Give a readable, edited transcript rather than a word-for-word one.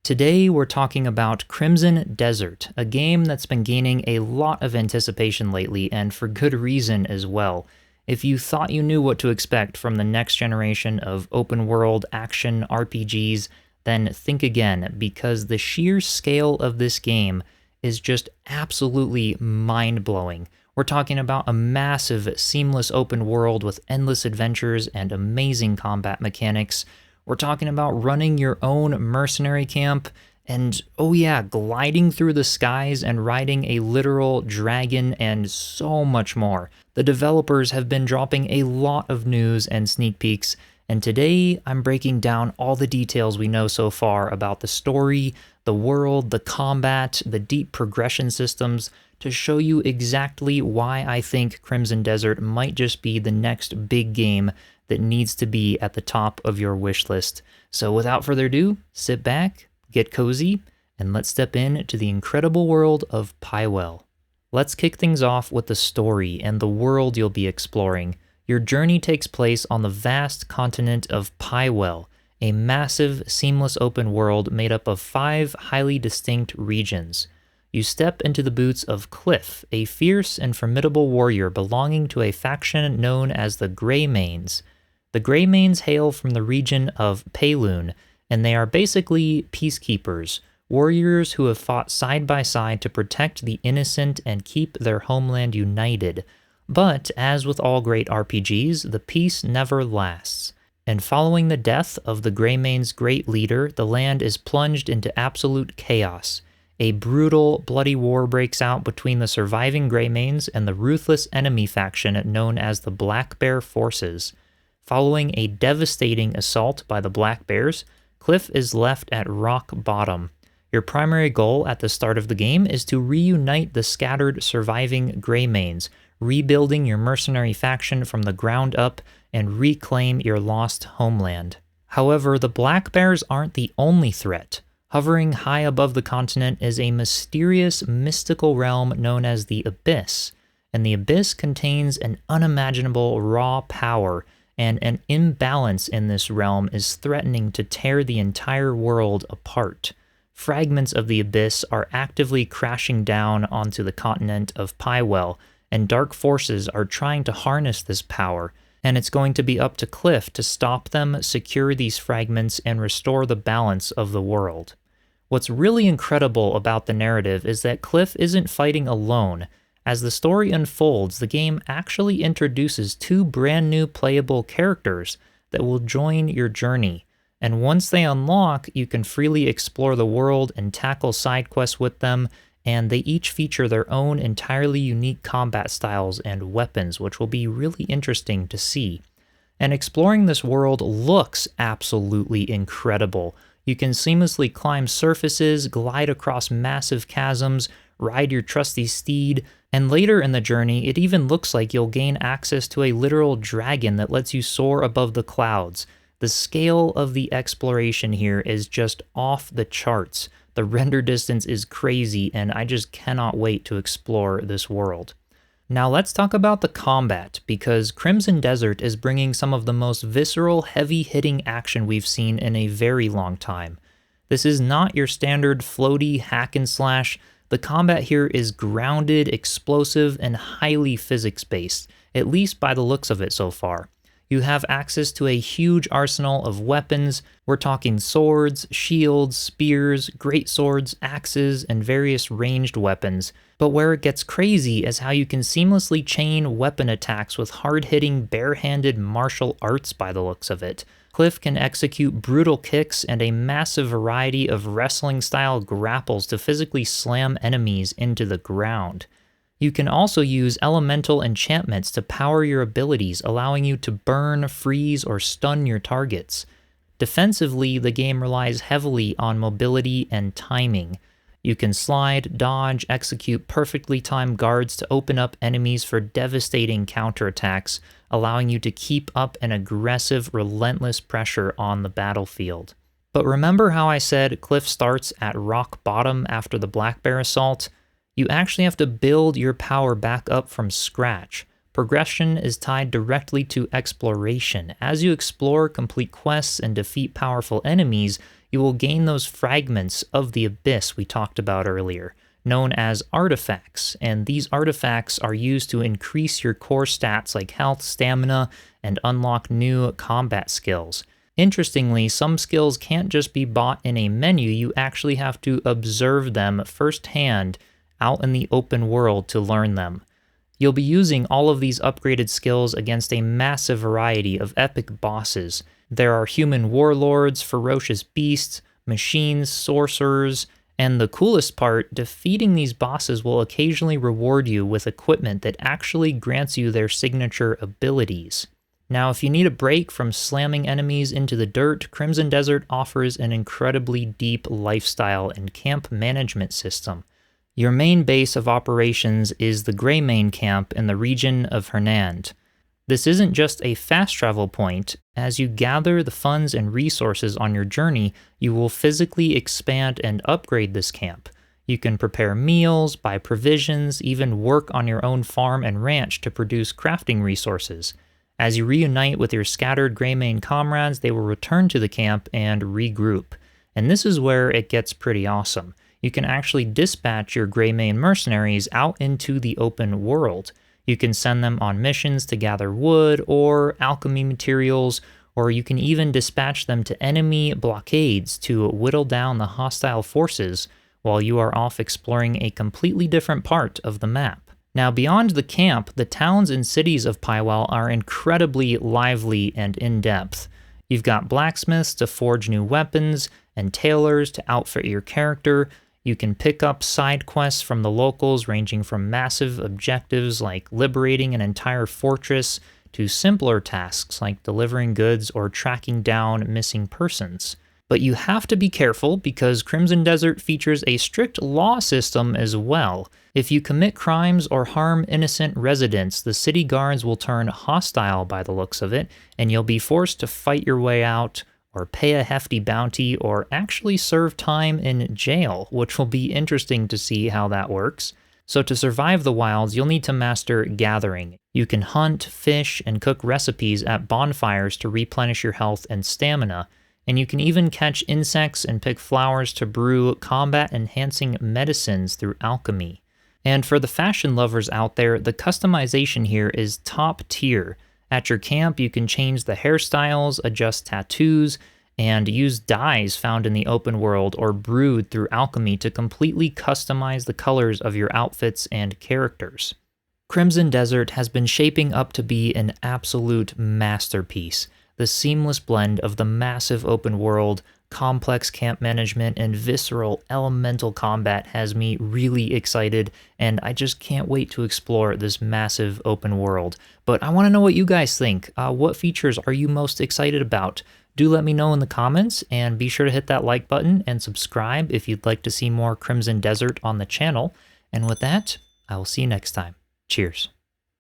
Today we're talking about Crimson Desert, a game that's been gaining a lot of anticipation lately, and for good reason as well. If you thought you knew what to expect from the next generation of open-world action RPGs, then think again, because the sheer scale of this game is just absolutely mind-blowing. We're talking about a massive, seamless open world with endless adventures and amazing combat mechanics. We're talking about running your own mercenary camp and, oh yeah, gliding through the skies and riding a literal dragon and so much more. The developers have been dropping a lot of news and sneak peeks, and today I'm breaking down all the details we know so far about the story, the world, the combat, the deep progression systems, to show you exactly why I think Crimson Desert might just be the next big game that needs to be at the top of your wish list. So without further ado, sit back, get cozy, and let's step into the incredible world of Pywel. Let's kick things off with the story and the world you'll be exploring. Your journey takes place on the vast continent of Pywel, a massive, seamless open world made up of 5 highly distinct regions. You step into the boots of Cliff, a fierce and formidable warrior belonging to a faction known as the Greymanes. The Greymanes hail from the region of Payloon, and they are basically peacekeepers, warriors who have fought side by side to protect the innocent and keep their homeland united. But, as with all great RPGs, the peace never lasts. And following the death of the Greymanes' great leader, the land is plunged into absolute chaos. A brutal, bloody war breaks out between the surviving Greymanes and the ruthless enemy faction known as the Black Bear Forces. Following a devastating assault by the Black Bears, Cliff is left at rock bottom. Your primary goal at the start of the game is to reunite the scattered surviving Greymanes, rebuilding your mercenary faction from the ground up and reclaim your lost homeland. However, the Black Bears aren't the only threat. Hovering high above the continent is a mysterious, mystical realm known as the Abyss, and the Abyss contains an unimaginable raw power, and an imbalance in this realm is threatening to tear the entire world apart. Fragments of the Abyss are actively crashing down onto the continent of Pywel, and dark forces are trying to harness this power, and it's going to be up to Cliff to stop them, secure these fragments, and restore the balance of the world. What's really incredible about the narrative is that Cliff isn't fighting alone. As the story unfolds, the game actually introduces 2 brand new playable characters that will join your journey, and once they unlock, you can freely explore the world and tackle side quests with them, and they each feature their own entirely unique combat styles and weapons, which will be really interesting to see. And exploring this world looks absolutely incredible. You can seamlessly climb surfaces, glide across massive chasms, ride your trusty steed, and later in the journey, it even looks like you'll gain access to a literal dragon that lets you soar above the clouds. The scale of the exploration here is just off the charts. The render distance is crazy, and I just cannot wait to explore this world. Now let's talk about the combat, because Crimson Desert is bringing some of the most visceral, heavy-hitting action we've seen in a very long time. This is not your standard floaty hack and slash. The combat here is grounded, explosive, and highly physics-based, at least by the looks of it so far. You have access to a huge arsenal of weapons. We're talking swords, shields, spears, greatswords, axes, and various ranged weapons. But where it gets crazy is how you can seamlessly chain weapon attacks with hard-hitting, bare-handed martial arts by the looks of it. Cliff can execute brutal kicks and a massive variety of wrestling-style grapples to physically slam enemies into the ground. You can also use elemental enchantments to power your abilities, allowing you to burn, freeze, or stun your targets. Defensively, the game relies heavily on mobility and timing. You can slide, dodge, execute perfectly timed guards to open up enemies for devastating counterattacks, allowing you to keep up an aggressive, relentless pressure on the battlefield. But remember how I said Cliff starts at rock bottom after the Black Bear assault? You actually have to build your power back up from scratch. Progression is tied directly to exploration. As you explore, complete quests, and defeat powerful enemies, you will gain those fragments of the abyss we talked about earlier, known as artifacts, and these artifacts are used to increase your core stats like health, stamina, and unlock new combat skills. Interestingly, some skills can't just be bought in a menu, you actually have to observe them firsthand out in the open world to learn them. You'll be using all of these upgraded skills against a massive variety of epic bosses. There are human warlords, ferocious beasts, machines, sorcerers, and the coolest part, defeating these bosses will occasionally reward you with equipment that actually grants you their signature abilities. Now, if you need a break from slamming enemies into the dirt, Crimson Desert offers an incredibly deep lifestyle and camp management system. Your main base of operations is the Greymane camp in the region of Hernand. This isn't just a fast travel point. As you gather the funds and resources on your journey, you will physically expand and upgrade this camp. You can prepare meals, buy provisions, even work on your own farm and ranch to produce crafting resources. As you reunite with your scattered Greymane comrades, they will return to the camp and regroup. And this is where it gets pretty awesome. You can actually dispatch your Greymane mercenaries out into the open world. You can send them on missions to gather wood or alchemy materials, or you can even dispatch them to enemy blockades to whittle down the hostile forces while you are off exploring a completely different part of the map. Now, beyond the camp, the towns and cities of Pywel are incredibly lively and in-depth. You've got blacksmiths to forge new weapons and tailors to outfit your character. You can pick up side quests from the locals ranging from massive objectives like liberating an entire fortress to simpler tasks like delivering goods or tracking down missing persons. But you have to be careful because Crimson Desert features a strict law system as well. If you commit crimes or harm innocent residents, the city guards will turn hostile by the looks of it, and you'll be forced to fight your way out or pay a hefty bounty, or actually serve time in jail, which will be interesting to see how that works. So to survive the wilds, you'll need to master gathering. You can hunt, fish, and cook recipes at bonfires to replenish your health and stamina, and you can even catch insects and pick flowers to brew combat-enhancing medicines through alchemy. And for the fashion lovers out there, the customization here is top tier. At your camp, you can change the hairstyles, adjust tattoos, and use dyes found in the open world or brewed through alchemy to completely customize the colors of your outfits and characters. Crimson Desert has been shaping up to be an absolute masterpiece. The seamless blend of the massive open world, complex camp management, and visceral elemental combat has me really excited, and I just can't wait to explore this massive open world. But I want to know what you guys think. What features are you most excited about? Do let me know in the comments, and be sure to hit that like button and subscribe if you'd like to see more Crimson Desert on the channel. And with that, I will see you next time. Cheers.